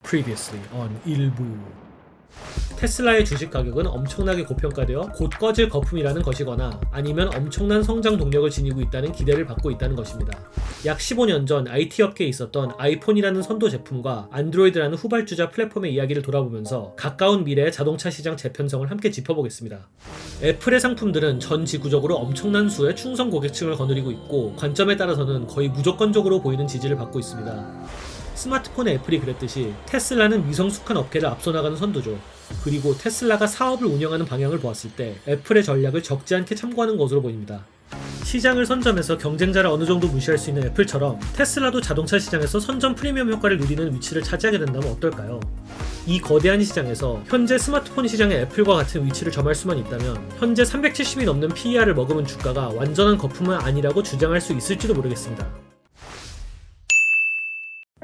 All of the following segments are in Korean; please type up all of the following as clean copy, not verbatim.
Previously on 일부. 테슬라의 주식 가격은 엄청나게 고평가되어 곧 꺼질 거품이라는 것이거나 아니면 엄청난 성장 동력을 지니고 있다는 기대를 받고 있다는 것입니다. 약 15년 전 IT 업계에 있었던 아이폰이라는 선도 제품과 안드로이드라는 후발주자 플랫폼의 이야기를 돌아보면서 가까운 미래의 자동차 시장 재편성을 함께 짚어보겠습니다. 애플의 상품들은 전 지구적으로 엄청난 수의 충성 고객층을 거느리고 있고 관점에 따라서는 거의 무조건적으로 보이는 지지를 받고 있습니다. 스마트폰의 애플이 그랬듯이 테슬라는 미성숙한 업계를 앞서 나가는 선두죠. 그리고 테슬라가 사업을 운영하는 방향을 보았을 때 애플의 전략을 적지 않게 참고하는 것으로 보입니다. 시장을 선점해서 경쟁자를 어느 정도 무시할 수 있는 애플처럼 테슬라도 자동차 시장에서 선점 프리미엄 효과를 누리는 위치를 차지하게 된다면 어떨까요? 이 거대한 시장에서 현재 스마트폰 시장의 애플과 같은 위치를 점할 수만 있다면 현재 370이 넘는 PER을 머금은 주가가 완전한 거품은 아니라고 주장할 수 있을지도 모르겠습니다.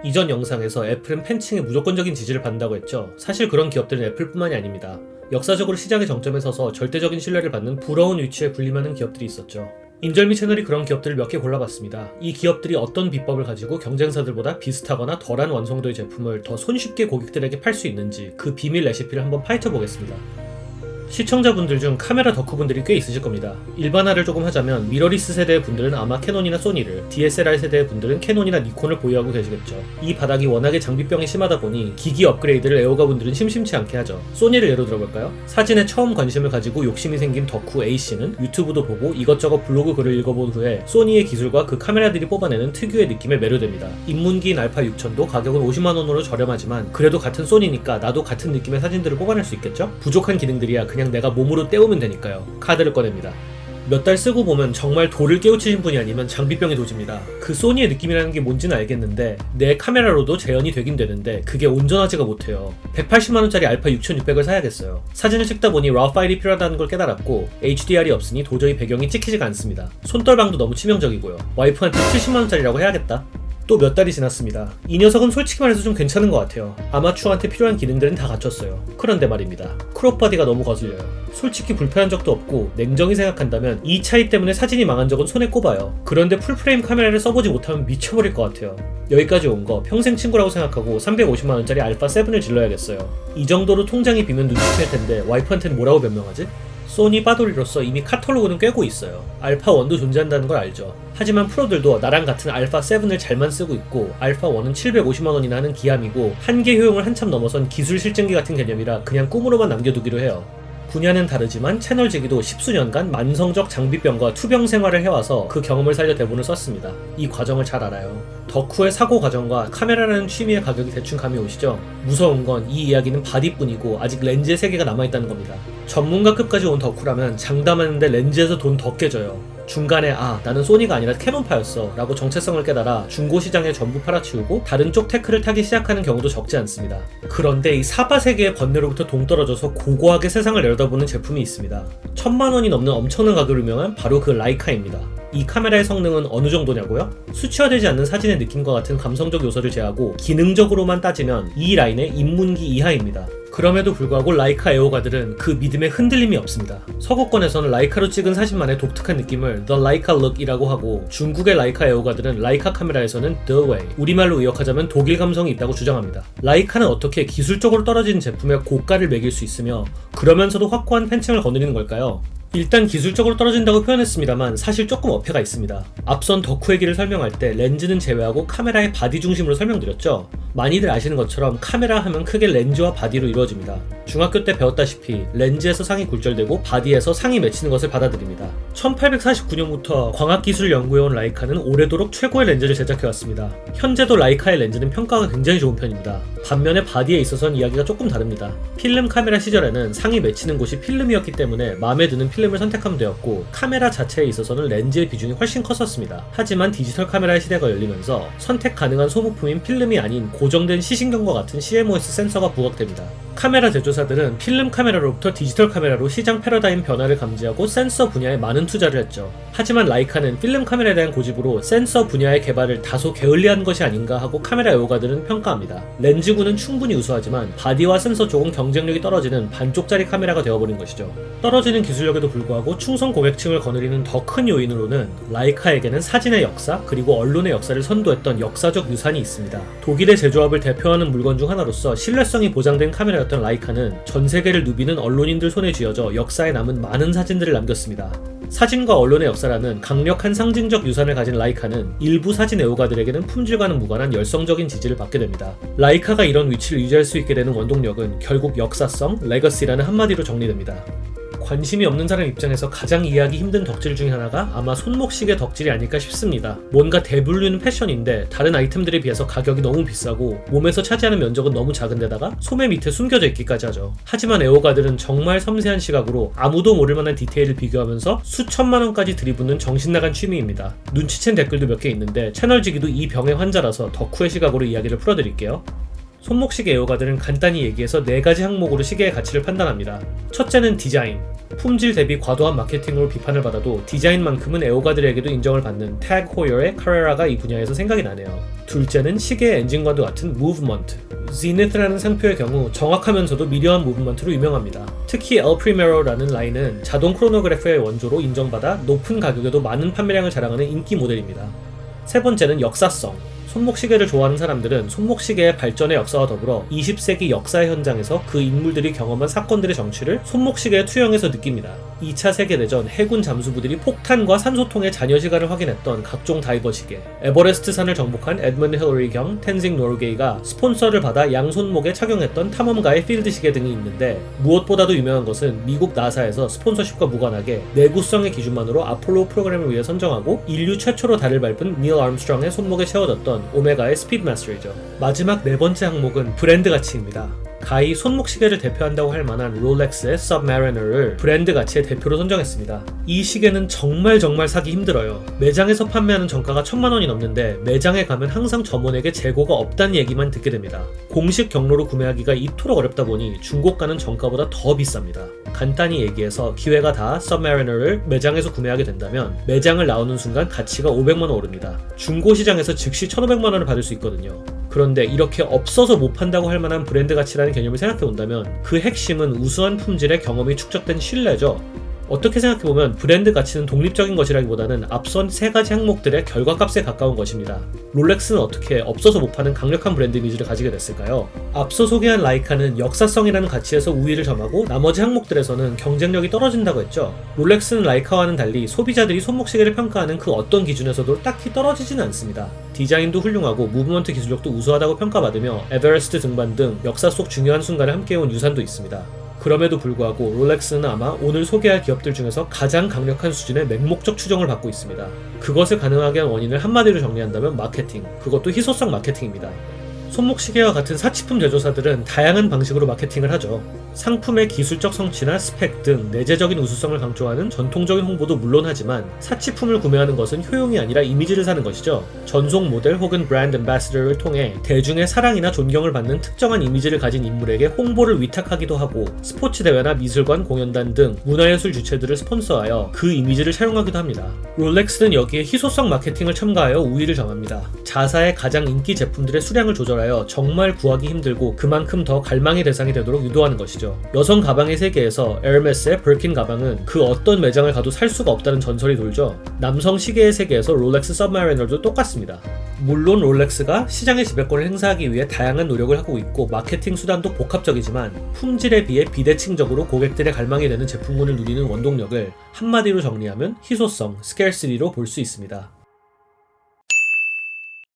이전 영상에서 애플은 팬층에 무조건적인 지지를 받는다고 했죠. 사실 그런 기업들은 애플뿐만이 아닙니다. 역사적으로 시장의 정점에 서서 절대적인 신뢰를 받는 부러운 위치에 군림하는 기업들이 있었죠. 인절미 채널이 그런 기업들을 몇 개 골라봤습니다. 이 기업들이 어떤 비법을 가지고 경쟁사들보다 비슷하거나 덜한 완성도의 제품을 더 손쉽게 고객들에게 팔 수 있는지 그 비밀 레시피를 한번 파헤쳐보겠습니다. 시청자분들 중 카메라 덕후분들이 꽤 있으실 겁니다. 일반화를 조금 하자면 미러리스 세대의 분들은 아마 캐논이나 소니를, DSLR 세대의 분들은 캐논이나 니콘을 보유하고 계시겠죠. 이 바닥이 워낙에 장비병이 심하다 보니 기기 업그레이드를 애호가분들은 심심치 않게 하죠. 소니를 예로 들어볼까요? 사진에 처음 관심을 가지고 욕심이 생긴 덕후 A씨는 유튜브도 보고 이것저것 블로그 글을 읽어본 후에 소니의 기술과 그 카메라들이 뽑아내는 특유의 느낌에 매료됩니다. 입문기인 알파 6000도 가격은 50만원으로 저렴하지만 그래도 같은 소니니까 나도 같은 느낌의 사진들을 뽑아낼 수 있겠죠? 부족한 기능들이야 그냥 내가 몸으로 때우면 되니까요. 카드를 꺼냅니다. 몇 달 쓰고 보면 정말 돌을 깨우치신 분이 아니면 장비병이 도집니다. 그 소니의 느낌이라는 게 뭔지는 알겠는데 내 카메라로도 재현이 되긴 되는데 그게 온전하지가 못해요. 180만원짜리 알파 6600을 사야겠어요. 사진을 찍다 보니 RAW 파일이 필요하다는 걸 깨달았고 HDR이 없으니 도저히 배경이 찍히지가 않습니다. 손떨방도 너무 치명적이고요. 와이프한테 70만원짜리라고 해야겠다. 또 몇 달이 지났습니다. 이 녀석은 솔직히 말해서 좀 괜찮은 것 같아요. 아마추어한테 필요한 기능들은 다 갖췄어요. 그런데 말입니다. 크롭 바디가 너무 거슬려요. 솔직히 불편한 적도 없고 냉정히 생각한다면 이 차이 때문에 사진이 망한 적은 손에 꼽아요. 그런데 풀프레임 카메라를 써보지 못하면 미쳐버릴 것 같아요. 여기까지 온 거 평생 친구라고 생각하고 350만원짜리 알파 7을 질러야겠어요. 이 정도로 통장이 비면 눈치챌 텐데 와이프한테는 뭐라고 변명하지? 소니 빠돌이로서 이미 카탈로그는 꿰고 있어요. 알파 1도 존재한다는 걸 알죠. 하지만 프로들도 나랑 같은 알파 7을 잘만 쓰고 있고 알파 1은 750만원이나 하는 기함이고 한계 효용을 한참 넘어선 기술 실증기 같은 개념이라 그냥 꿈으로만 남겨두기로 해요. 분야는 다르지만 채널제기도 10수년간 만성적 장비병과 투병 생활을 해와서 그 경험을 살려 대본을 썼습니다. 이 과정을 잘 알아요. 덕후의 사고 과정과 카메라라는 취미의 가격이 대충 감이 오시죠? 무서운 건 이 이야기는 바디뿐이고 아직 렌즈의 세계가 남아있다는 겁니다. 전문가급까지 온 덕후라면 장담하는데 렌즈에서 돈 더 깨져요. 중간에 나는 소니가 아니라 캐논파였어 라고 정체성을 깨달아 중고시장에 전부 팔아치우고 다른 쪽 테크를 타기 시작하는 경우도 적지 않습니다. 그런데 이 사바 세계의 번뇌로부터 동떨어져서 고고하게 세상을 내려다보는 제품이 있습니다. 1000만원이 넘는 엄청난 가격으로 유명한 바로 그 라이카입니다. 이 카메라의 성능은 어느 정도냐고요? 수치화되지 않는 사진의 느낌과 같은 감성적 요소를 제하고 기능적으로만 따지면 이 라인의 입문기 이하입니다. 그럼에도 불구하고 라이카 애호가들은 그 믿음에 흔들림이 없습니다. 서구권에서는 라이카로 찍은 사진만의 독특한 느낌을 The Leica Look 이라고 하고 중국의 라이카 애호가들은 라이카 카메라에서는 The Way, 우리말로 의역하자면 독일 감성이 있다고 주장합니다. 라이카는 어떻게 기술적으로 떨어진 제품에 고가를 매길 수 있으며 그러면서도 확고한 팬층을 거느리는 걸까요? 일단 기술적으로 떨어진다고 표현했습니다만 사실 조금 어폐가 있습니다. 앞선 덕후의 길을 설명할 때 렌즈는 제외하고 카메라의 바디 중심으로 설명드렸죠. 많이들 아시는 것처럼 카메라 하면 크게 렌즈와 바디로 이루어집니다. 중학교 때 배웠다시피 렌즈에서 상이 굴절되고 바디에서 상이 맺히는 것을 받아들입니다. 1849년부터 광학기술을 연구해온 라이카는 오래도록 최고의 렌즈를 제작해왔습니다. 현재도 라이카의 렌즈는 평가가 굉장히 좋은 편입니다. 반면에 바디에 있어서는 이야기가 조금 다릅니다. 필름 카메라 시절에는 상이 맺히는 곳이 필름이었기 때문에 마음에 드는 필름을 선택하면 되었고 카메라 자체에 있어서는 렌즈의 비중이 훨씬 컸었습니다. 하지만 디지털 카메라의 시대가 열리면서 선택 가능한 소모품인 필름이 아닌 고정된 시신경과 같은 CMOS 센서가 부각됩니다. 카메라 제조사들은 필름 카메라로부터 디지털 카메라로 시장 패러다임 변화를 감지하고 센서 분야에 많은 투자를 했죠. 하지만 라이카는 필름 카메라에 대한 고집으로 센서 분야의 개발을 다소 게을리한 것이 아닌가 하고 카메라 애호가들은 평가합니다. 렌즈군은 충분히 우수하지만 바디와 센서 쪽은 경쟁력이 떨어지는 반쪽짜리 카메라가 되어버린 것이죠. 떨어지는 기술력에도 불구하고 충성 고객층을 거느리는 더 큰 요인으로는 라이카에게는 사진의 역사 그리고 언론의 역사를 선도했던 역사적 유산이 있습니다. 독일의 제조업을 대표하는 물건 중 하나로서 신뢰성이 보장된 카메라였던 라이카는 전 세계를 누비는 언론인들 손에 쥐어져 역사에 남은 많은 사진들을 남겼습니다. 사진과 언론의 역사라는 강력한 상징적 유산을 가진 라이카는 일부 사진 애호가들에게는 품질과는 무관한 열성적인 지지를 받게 됩니다. 라이카가 이런 위치를 유지할 수 있게 되는 원동력은 결국 역사성, 레거시라는 한마디로 정리됩니다. 관심이 없는 사람 입장에서 가장 이해하기 힘든 덕질 중에 하나가 아마 손목시계 덕질이 아닐까 싶습니다. 뭔가 대분류는 패션인데 다른 아이템들에 비해서 가격이 너무 비싸고 몸에서 차지하는 면적은 너무 작은데다가 소매 밑에 숨겨져 있기까지 하죠. 하지만 애호가들은 정말 섬세한 시각으로 아무도 모를 만한 디테일을 비교하면서 수천만 원까지 들이붓는 정신나간 취미입니다. 눈치챈 댓글도 몇 개 있는데 채널지기도 이 병의 환자라서 덕후의 시각으로 이야기를 풀어드릴게요. 손목시계 애호가들은 간단히 얘기해서 4가지 항목으로 시계의 가치를 판단합니다. 첫째는 디자인. 품질 대비 과도한 마케팅으로 비판을 받아도 디자인만큼은 애호가들에게도 인정을 받는 태그 호여의 카레라가 이 분야에서 생각이 나네요. 둘째는 시계의 엔진과도 같은 무브먼트. Zenith라는 상표의 경우 정확하면서도 미려한 무브먼트로 유명합니다. 특히 El Primero라는 라인은 자동 크로노그래프의 원조로 인정받아 높은 가격에도 많은 판매량을 자랑하는 인기 모델입니다. 세 번째는 역사성. 손목시계를 좋아하는 사람들은 손목시계의 발전의 역사와 더불어 20세기 역사의 현장에서 그 인물들이 경험한 사건들의 정취를 손목시계에 투영해서 느낍니다. 2차 세계대전 해군 잠수부들이 폭탄과 산소통의 잔여시간을 확인했던 각종 다이버 시계, 에버레스트 산을 정복한 에드먼드 힐러리 경 텐징 노르게이가 스폰서를 받아 양손목에 착용했던 탐험가의 필드 시계 등이 있는데 무엇보다도 유명한 것은 미국 나사에서 스폰서십과 무관하게 내구성의 기준만으로 아폴로 프로그램을 위해 선정하고 인류 최초로 달을 밟은 닐 암스트롱의 손목에 채워졌던 오메가의 스피드마스터이죠. 마지막 4번째 항목은 브랜드 가치입니다. 가히 손목시계를 대표한다고 할 만한 롤렉스의 Submariner를 브랜드 가치의 대표로 선정했습니다. 이 시계는 정말 사기 힘들어요. 매장에서 판매하는 정가가 1000만 원이 넘는데 매장에 가면 항상 점원에게 재고가 없다는 얘기만 듣게 됩니다. 공식 경로로 구매하기가 이토록 어렵다 보니 중고가는 정가보다 더 비쌉니다. 간단히 얘기해서 기회가 다 Submariner를 매장에서 구매하게 된다면 매장을 나오는 순간 가치가 500만 원 오릅니다. 중고 시장에서 즉시 1500만 원을 받을 수 있거든요. 그런데 이렇게 없어서 못 판다고 할 만한 브랜드 가치라는 개념을 생각해본다면 그 핵심은 우수한 품질의 경험이 축적된 신뢰죠. 어떻게 생각해보면 브랜드 가치는 독립적인 것이라기보다는 앞선 3가지 항목들의 결과값에 가까운 것입니다. 롤렉스는 어떻게 없어서 못 파는 강력한 브랜드 이미지를 가지게 됐을까요? 앞서 소개한 라이카는 역사성이라는 가치에서 우위를 점하고 나머지 항목들에서는 경쟁력이 떨어진다고 했죠. 롤렉스는 라이카와는 달리 소비자들이 손목시계를 평가하는 그 어떤 기준에서도 딱히 떨어지지는 않습니다. 디자인도 훌륭하고 무브먼트 기술력도 우수하다고 평가받으며 에베레스트 등반 등 역사 속 중요한 순간을 함께해온 유산도 있습니다. 그럼에도 불구하고 롤렉스는 아마 오늘 소개할 기업들 중에서 가장 강력한 수준의 맹목적 추종을 받고 있습니다. 그것을 가능하게 한 원인을 한마디로 정리한다면 마케팅, 그것도 희소성 마케팅입니다. 손목시계와 같은 사치품 제조사들은 다양한 방식으로 마케팅을 하죠. 상품의 기술적 성취나 스펙 등 내재적인 우수성을 강조하는 전통적인 홍보도 물론 하지만 사치품을 구매하는 것은 효용이 아니라 이미지를 사는 것이죠. 전속 모델 혹은 브랜드 앰바서더를 통해 대중의 사랑이나 존경을 받는 특정한 이미지를 가진 인물에게 홍보를 위탁하기도 하고 스포츠 대회나 미술관, 공연단 등 문화예술 주체들을 스폰서하여 그 이미지를 사용하기도 합니다. 롤렉스는 여기에 희소성 마케팅을 첨가하여 우위를 점합니다. 자사의 가장 인기 제품들의 수량을 조절하여 정말 구하기 힘들고 그만큼 더 갈망의 대상이 되도록 유도하는 것이죠. 여성 가방의 세계에서 에르메스의 버킨 가방은 그 어떤 매장을 가도 살 수가 없다는 전설이 돌죠. 남성 시계의 세계에서 롤렉스 서브마리너도 똑같습니다. 물론 롤렉스가 시장의 지배권을 행사하기 위해 다양한 노력을 하고 있고 마케팅 수단도 복합적이지만 품질에 비해 비대칭적으로 고객들의 갈망이 되는 제품군을 누리는 원동력을 한마디로 정리하면 희소성, 스케어시티로 볼 수 있습니다.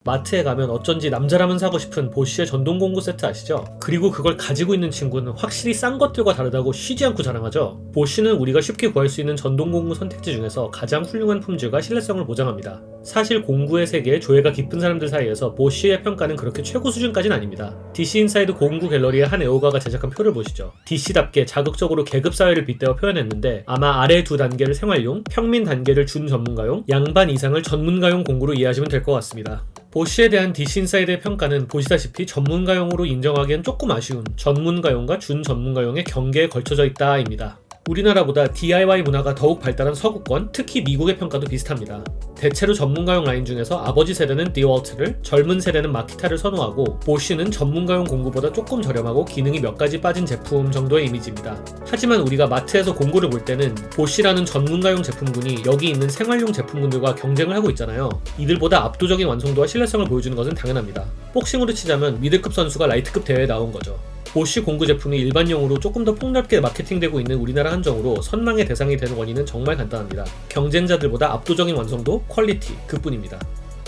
마트에 가면 어쩐지 남자라면 사고 싶은 보쉬의 전동공구 세트 아시죠? 그리고 그걸 가지고 있는 친구는 확실히 싼 것들과 다르다고 쉬지 않고 자랑하죠. 보쉬는 우리가 쉽게 구할 수 있는 전동공구 선택지 중에서 가장 훌륭한 품질과 신뢰성을 보장합니다. 사실 공구의 세계에 조예가 깊은 사람들 사이에서 보쉬의 평가는 그렇게 최고 수준까지는 아닙니다. DC 인사이드 공구 갤러리의 한 애호가가 제작한 표를 보시죠. DC답게 자극적으로 계급사회를 빗대어 표현했는데 아마 아래 2단계를 생활용, 평민 단계를 준 전문가용, 양반 이상을 전문가용 공구로 이해하시면 될 것 같습니다. 보쉬에 대한 디시인사이드의 평가는 보시다시피 전문가용으로 인정하기엔 조금 아쉬운 전문가용과 준전문가용의 경계에 걸쳐져 있다입니다. 우리나라보다 DIY 문화가 더욱 발달한 서구권, 특히 미국의 평가도 비슷합니다. 대체로 전문가용 라인 중에서 아버지 세대는 디월트를, 젊은 세대는 마키타를 선호하고 보쉬는 전문가용 공구보다 조금 저렴하고 기능이 몇 가지 빠진 제품 정도의 이미지입니다. 하지만 우리가 마트에서 공구를 볼 때는 보쉬라는 전문가용 제품군이 여기 있는 생활용 제품군들과 경쟁을 하고 있잖아요. 이들보다 압도적인 완성도와 신뢰성을 보여주는 것은 당연합니다. 복싱으로 치자면 미들급 선수가 라이트급 대회에 나온 거죠. 보쉬 공구 제품이 일반용으로 조금 더 폭넓게 마케팅되고 있는 우리나라 한정으로 선망의 대상이 되는 원인은 정말 간단합니다. 경쟁자들보다 압도적인 완성도, 퀄리티, 그뿐입니다.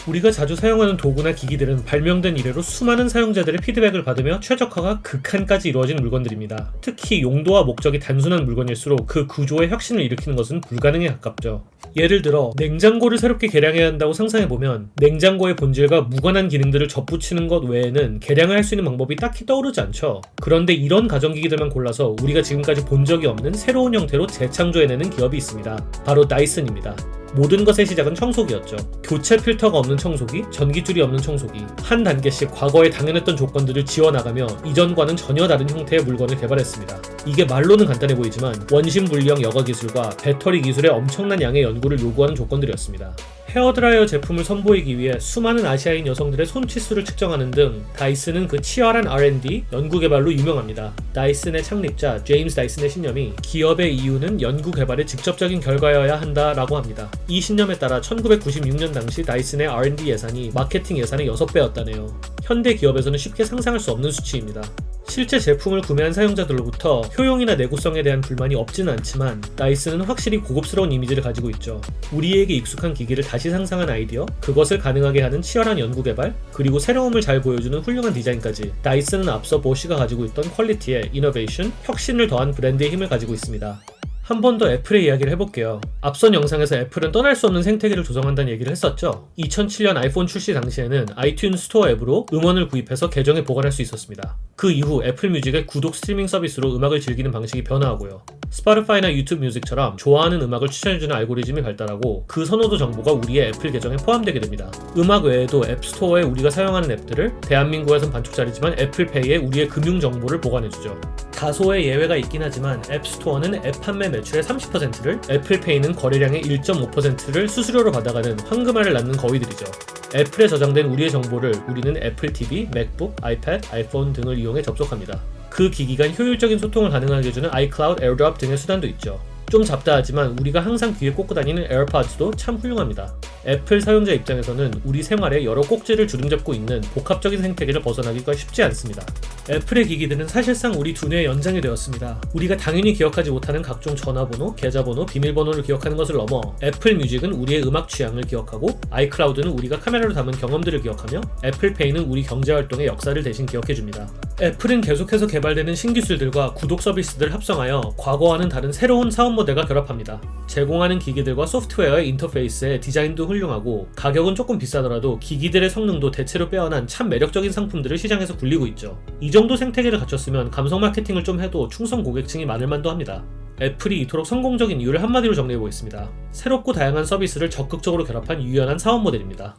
우리가 자주 사용하는 도구나 기기들은 발명된 이래로 수많은 사용자들의 피드백을 받으며 최적화가 극한까지 이루어진 물건들입니다. 특히 용도와 목적이 단순한 물건일수록 그 구조의 혁신을 일으키는 것은 불가능에 가깝죠. 예를 들어 냉장고를 새롭게 개량해야 한다고 상상해보면 냉장고의 본질과 무관한 기능들을 접붙이는 것 외에는 개량을 할 수 있는 방법이 딱히 떠오르지 않죠. 그런데 이런 가전기기들만 골라서 우리가 지금까지 본 적이 없는 새로운 형태로 재창조해내는 기업이 있습니다. 바로 다이슨입니다. 모든 것의 시작은 청소기였죠. 교체 필터가 없는 청소기, 전기줄이 없는 청소기, 한 단계씩 과거에 당연했던 조건들을 지워나가며 이전과는 전혀 다른 형태의 물건을 개발했습니다. 이게 말로는 간단해 보이지만 원심 분리형 여과 기술과 배터리 기술의 엄청난 양의 연구를 요구하는 조건들이었습니다. 헤어드라이어 제품을 선보이기 위해 수많은 아시아인 여성들의 손치수를 측정하는 등 다이슨은 그 치열한 R&D, 연구개발로 유명합니다. 다이슨의 창립자 제임스 다이슨의 신념이 기업의 이유는 연구개발의 직접적인 결과여야 한다라고 합니다. 이 신념에 따라 1996년 당시 다이슨의 R&D 예산이 마케팅 예산의 6배였다네요. 현대 기업에서는 쉽게 상상할 수 없는 수치입니다. 실제 제품을 구매한 사용자들로부터 효용이나 내구성에 대한 불만이 없지는 않지만 다이슨은 확실히 고급스러운 이미지를 가지고 있죠. 우리에게 익숙한 기기를 다시 상상한 아이디어, 그것을 가능하게 하는 치열한 연구개발, 그리고 새로움을 잘 보여주는 훌륭한 디자인까지 다이슨은 앞서 보쉬가 가지고 있던 퀄리티에 이노베이션, 혁신을 더한 브랜드의 힘을 가지고 있습니다. 한 번 더 애플의 이야기를 해볼게요. 앞선 영상에서 애플은 떠날 수 없는 생태계를 조성한다는 얘기를 했었죠. 2007년 아이폰 출시 당시에는 아이튠 스토어 앱으로 음원을 구입해서 계정에 보관할 수 있었습니다. 그 이후 애플 뮤직의 구독 스트리밍 서비스로 음악을 즐기는 방식이 변화하고요. 스포티파이나 유튜브 뮤직처럼 좋아하는 음악을 추천해주는 알고리즘이 발달하고 그 선호도 정보가 우리의 애플 계정에 포함되게 됩니다. 음악 외에도 앱스토어에 우리가 사용하는 앱들을 대한민국에선 반쪽짜리지만 애플페이에 우리의 금융 정보를 보관해주죠. 다소의 예외가 있긴 하지만 앱스토어는 앱 판매 매출의 30%를, 애플페이는 거래량의 1.5%를 수수료로 받아가는 황금알을 낳는 거위들이죠. 애플에 저장된 우리의 정보를 우리는 애플 TV, 맥북, 아이패드, 아이폰 등을 이용해 접속합니다. 그 기기 간 효율적인 소통을 가능하게 해주는 iCloud, AirDrop 등의 수단도 있죠. 좀 잡다하지만 우리가 항상 귀에 꽂고 다니는 에어팟도 참 훌륭합니다. 애플 사용자 입장에서는 우리 생활에 여러 꼭지를 주름잡고 있는 복합적인 생태계를 벗어나기가 쉽지 않습니다. 애플의 기기들은 사실상 우리 두뇌의 연장이 되었습니다. 우리가 당연히 기억하지 못하는 각종 전화번호, 계좌번호, 비밀번호를 기억하는 것을 넘어 애플 뮤직은 우리의 음악 취향을 기억하고 아이클라우드는 우리가 카메라로 담은 경험들을 기억하며 애플페이는 우리 경제활동의 역사를 대신 기억해줍니다. 애플은 계속해서 개발되는 신기술들과 구독 서비스들을 합성하여 과거와는 다른 새로운 사업 모델과 결합합니다. 제공하는 기기들과 소프트웨어의 인터페이스의 디자인도 훌륭하고 가격은 조금 비싸더라도 기기들의 성능도 대체로 빼어난 참 매력적인 상품들을 시장에서 굴리고 있죠. 이 정도 생태계를 갖췄으면 감성 마케팅을 좀 해도 충성 고객층이 많을 만도 합니다. 애플이 이토록 성공적인 이유를 한마디로 정리해보겠습니다. 새롭고 다양한 서비스를 적극적으로 결합한 유연한 사업 모델입니다.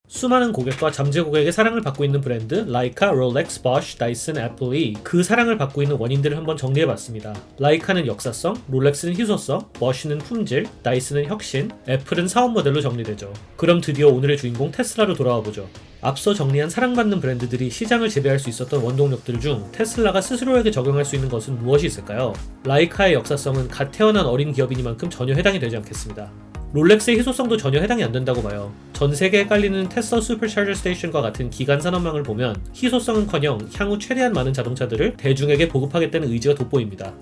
수많은 고객과 잠재 고객의 사랑을 받고 있는 브랜드 라이카, 롤렉스, 버쉬, 다이슨, 애플이 그 사랑을 받고 있는 원인들을 한번 정리해봤습니다. 라이카는 역사성, 롤렉스는 희소성, 버쉬는 품질, 다이슨은 혁신, 애플은 사업 모델로 정리되죠. 그럼 드디어 오늘의 주인공 테슬라로 돌아와보죠. 앞서 정리한 사랑받는 브랜드들이 시장을 지배할 수 있었던 원동력들 중 테슬라가 스스로에게 적용할 수 있는 것은 무엇이 있을까요? 라이카의 역사성은 갓 태어난 어린 기업이니만큼 전혀 해당이 되지 않겠습니다. 롤렉스의 희소성도 전혀 해당이 안 된다고 봐요. 전 세계에 깔리는 테슬라 슈퍼차저 스테이션과 같은 기간 산업망을 보면 희소성은커녕 향후 최대한 많은 자동차들을 대중에게 보급하겠다는 의지가 돋보입니다.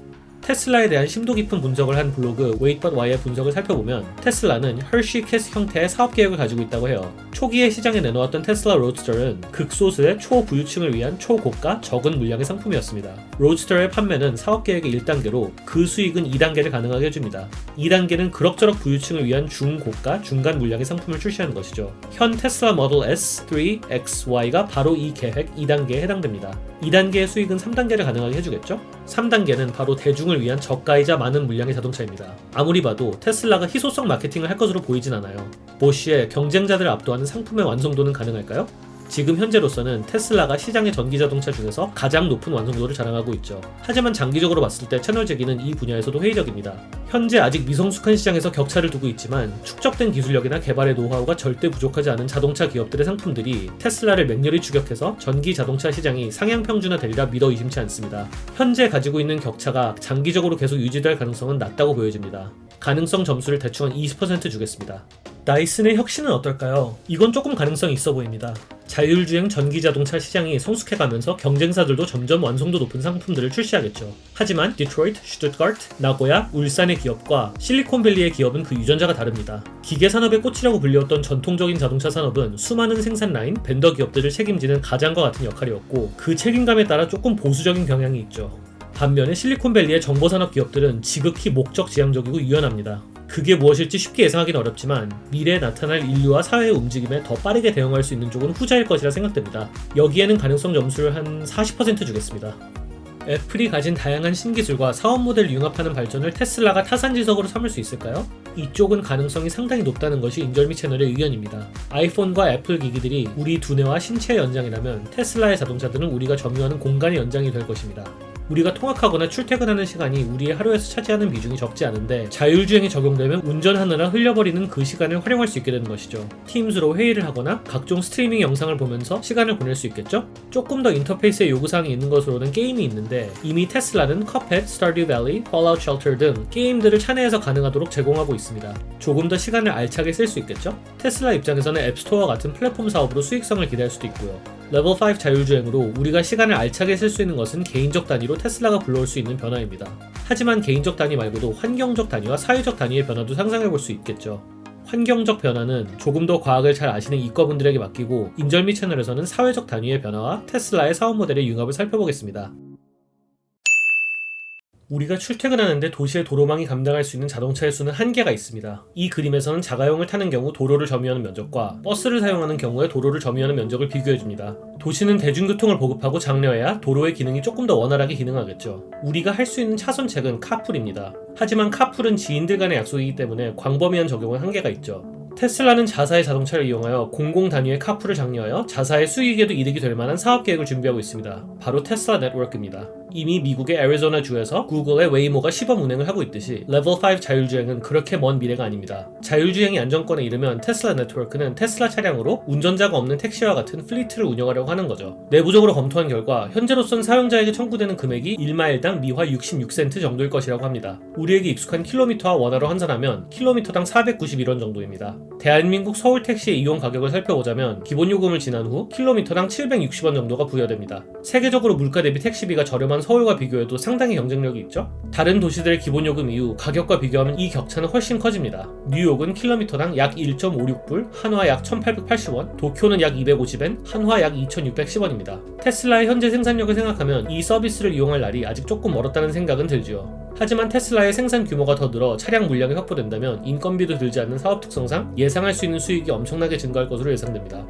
테슬라에 대한 심도 깊은 분석을 한 블로그 Wait But Why의 분석을 살펴보면 테슬라는 hershey kiss 형태의 사업 계획을 가지고 있다고 해요. 초기에 시장에 내놓았던 테슬라 로드스터는 극소수의 초부유층을 위한 초고가 적은 물량의 상품이었습니다. 로드스터의 판매는 사업 계획의 1단계로 그 수익은 2단계를 가능하게 해줍니다. 2단계는 그럭저럭 부유층을 위한 중고가 중간 물량의 상품을 출시하는 것이죠. 현 테슬라 모델 S, 3, X, Y가 바로 이 계획 2단계에 해당됩니다. 2단계의 수익은 3단계를 가능하게 해주겠죠? 3단계는 바로 대중을 생산을 위한 저가이자 많은 물량의 자동차입니다. 아무리 봐도 테슬라가 희소성 마케팅을 할 것으로 보이진 않아요. 보쉬의 경쟁자들을 압도하는 상품의 완성도는 가능할까요? 지금 현재로서는 테슬라가 시장의 전기자동차 중에서 가장 높은 완성도를 자랑하고 있죠. 하지만 장기적으로 봤을 때 채널 재기는 이 분야에서도 회의적입니다. 현재 아직 미성숙한 시장에서 격차를 두고 있지만 축적된 기술력이나 개발의 노하우가 절대 부족하지 않은 자동차 기업들의 상품들이 테슬라를 맹렬히 추격해서 전기 자동차 시장이 상향 평준화되리라 믿어 의심치 않습니다. 현재 가지고 있는 격차가 장기적으로 계속 유지될 가능성은 낮다고 보여집니다. 가능성 점수를 대충 한 20% 주겠습니다. 다이슨의 혁신은 어떨까요? 이건 조금 가능성이 있어 보입니다. 자율주행 전기자동차 시장이 성숙해가면서 경쟁사들도 점점 완성도 높은 상품들을 출시하겠죠. 하지만 디트로이트, 슈투트가르트, 나고야, 울산의 기업과 실리콘밸리의 기업은 그 유전자가 다릅니다. 기계산업의 꽃이라고 불리웠던 전통적인 자동차 산업은 수많은 생산 라인, 벤더 기업들을 책임지는 가장과 같은 역할이었고 그 책임감에 따라 조금 보수적인 경향이 있죠. 반면에 실리콘밸리의 정보산업 기업들은 지극히 목적지향적이고 유연합니다. 그게 무엇일지 쉽게 예상하기는 어렵지만 미래에 나타날 인류와 사회의 움직임에 더 빠르게 대응할 수 있는 쪽은 후자일 것이라 생각됩니다. 여기에는 가능성 점수를 한 40% 주겠습니다. 애플이 가진 다양한 신기술과 사업 모델을 융합하는 발전을 테슬라가 타산지석으로 삼을 수 있을까요? 이쪽은 가능성이 상당히 높다는 것이 인절미 채널의 의견입니다. 아이폰과 애플 기기들이 우리 두뇌와 신체의 연장이라면 테슬라의 자동차들은 우리가 점유하는 공간의 연장이 될 것입니다. 우리가 통학하거나 출퇴근하는 시간이 우리의 하루에서 차지하는 비중이 적지 않은데 자율주행이 적용되면 운전하느라 흘려버리는 그 시간을 활용할 수 있게 되는 것이죠. 팀스로 회의를 하거나 각종 스트리밍 영상을 보면서 시간을 보낼 수 있겠죠? 조금 더 인터페이스에 요구사항이 있는 것으로는 게임이 있는데 이미 테슬라는 컵헤드, 스타듀 밸리, 펄아웃 쉘터 등 게임들을 차내에서 가능하도록 제공하고 있습니다. 조금 더 시간을 알차게 쓸 수 있겠죠? 테슬라 입장에서는 앱스토어와 같은 플랫폼 사업으로 수익성을 기대할 수도 있고요. 레벨 5 자율주행으로 우리가 시간을 알차게 쓸 수 있는 것은 개인적 단위로 테슬라가 불러올 수 있는 변화입니다. 하지만 개인적 단위 말고도 환경적 단위와 사회적 단위의 변화도 상상해볼 수 있겠죠. 환경적 변화는 조금 더 과학을 잘 아시는 이과분들에게 맡기고 인절미 채널에서는 사회적 단위의 변화와 테슬라의 사업 모델의 융합을 살펴보겠습니다. 우리가 출퇴근하는데 도시의 도로망이 감당할 수 있는 자동차의 수는 한계가 있습니다. 이 그림에서는 자가용을 타는 경우 도로를 점유하는 면적과 버스를 사용하는 경우에 도로를 점유하는 면적을 비교해줍니다. 도시는 대중교통을 보급하고 장려해야 도로의 기능이 조금 더 원활하게 기능하겠죠. 우리가 할 수 있는 차선책은 카풀입니다. 하지만 카풀은 지인들 간의 약속이기 때문에 광범위한 적용은 한계가 있죠. 테슬라는 자사의 자동차를 이용하여 공공 단위의 카풀을 장려하여 자사의 수익에도 이득이 될 만한 사업 계획을 준비하고 있습니다. 바로 테슬라 네트워크입니다. 이미 미국의 애리조나 주에서 구글의 웨이모가 시범 운행을 하고 있듯이 레벨 5 자율주행은 그렇게 먼 미래가 아닙니다. 자율주행이 안정권에 이르면 테슬라 네트워크는 테슬라 차량으로 운전자가 없는 택시와 같은 플리트를 운영하려고 하는 거죠. 내부적으로 검토한 결과 현재로선 사용자에게 청구되는 금액이 1마일당 미화 66센트 정도일 것이라고 합니다. 우리에게 익숙한 킬로미터와 원화로 환산하면 킬로미터당 491원 정도입니다. 대한민국 서울 택시의 이용 가격을 살펴보자면 기본 요금을 지난 후 킬로미터당 760원 정도가 부여됩니다. 세계적으로 물가 대비 택시비가 저렴한 서울과 비교해도 상당히 경쟁력이 있죠? 다른 도시들의 기본 요금 이후 가격과 비교하면 이 격차는 훨씬 커집니다. 뉴욕은 킬로미터당 약 1.56불, 한화 약 1880원, 도쿄는 약 250엔, 한화 약 2610원입니다. 테슬라의 현재 생산력을 생각하면 이 서비스를 이용할 날이 아직 조금 멀었다는 생각은 들지요. 하지만 테슬라의 생산 규모가 더 늘어 차량 물량이 확보된다면 인건비도 들지 않는 사업 특성상 예상할 수 있는 수익이 엄청나게 증가할 것으로 예상됩니다.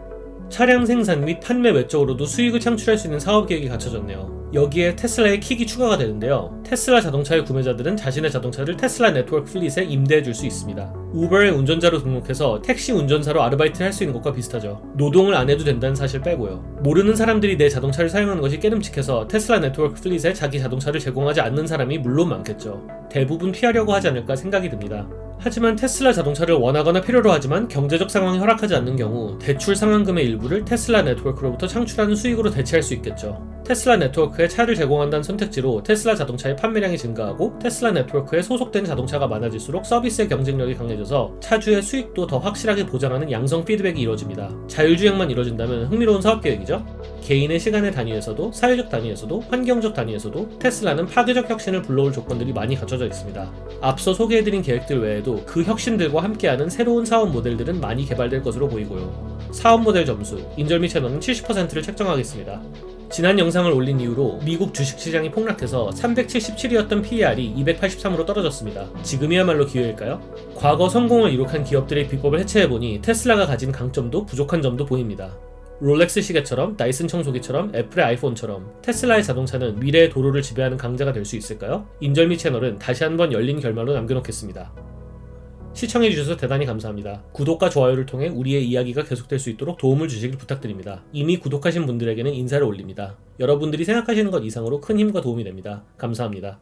차량 생산 및 판매 외적으로도 수익을 창출할 수 있는 사업 계획이 갖춰졌네요. 여기에 테슬라의 킥이 추가가 되는데요. 테슬라 자동차의 구매자들은 자신의 자동차를 테슬라 네트워크 플릿에 임대해 줄 수 있습니다. 우버의 운전자로 등록해서 택시 운전사로 아르바이트를 할 수 있는 것과 비슷하죠. 노동을 안 해도 된다는 사실 빼고요. 모르는 사람들이 내 자동차를 사용하는 것이 깨름칙해서 테슬라 네트워크 플릿에 자기 자동차를 제공하지 않는 사람이 물론 많겠죠. 대부분 피하려고 하지 않을까 생각이 듭니다. 하지만 테슬라 자동차를 원하거나 필요로 하지만 경제적 상황이 허락하지 않는 경우 대출 상환금의 일부를 테슬라 네트워크로부터 창출하는 수익으로 대체할 수 있겠죠. 테슬라 네트워크에 차를 제공한다는 선택지로 테슬라 자동차의 판매량이 증가하고 테슬라 네트워크에 소속된 자동차가 많아질수록 서비스의 경쟁력이 강해져서 차주의 수익도 더 확실하게 보장하는 양성 피드백이 이루어집니다. 자율주행만 이루어진다면 흥미로운 사업 계획이죠. 개인의 시간의 단위에서도 사회적 단위에서도 환경적 단위에서도 테슬라는 파괴적 혁신을 불러올 조건들이 많이 갖춰져 있습니다. 앞서 소개해드린 계획들 외에도 그 혁신들과 함께하는 새로운 사업 모델들은 많이 개발될 것으로 보이고요. 사업 모델 점수, 인절미 채널은 70%를 책정하겠습니다. 지난 영상을 올린 이후로 미국 주식시장이 폭락해서 377이었던 PER이 283으로 떨어졌습니다. 지금이야말로 기회일까요? 과거 성공을 이룩한 기업들의 비법을 해체해보니 테슬라가 가진 강점도 부족한 점도 보입니다. 롤렉스 시계처럼, 다이슨 청소기처럼, 애플의 아이폰처럼 테슬라의 자동차는 미래의 도로를 지배하는 강자가 될 수 있을까요? 인절미 채널은 다시 한번 열린 결말로 남겨놓겠습니다. 시청해주셔서 대단히 감사합니다. 구독과 좋아요를 통해 우리의 이야기가 계속될 수 있도록 도움을 주시길 부탁드립니다. 이미 구독하신 분들에게는 인사를 올립니다. 여러분들이 생각하시는 것 이상으로 큰 힘과 도움이 됩니다. 감사합니다.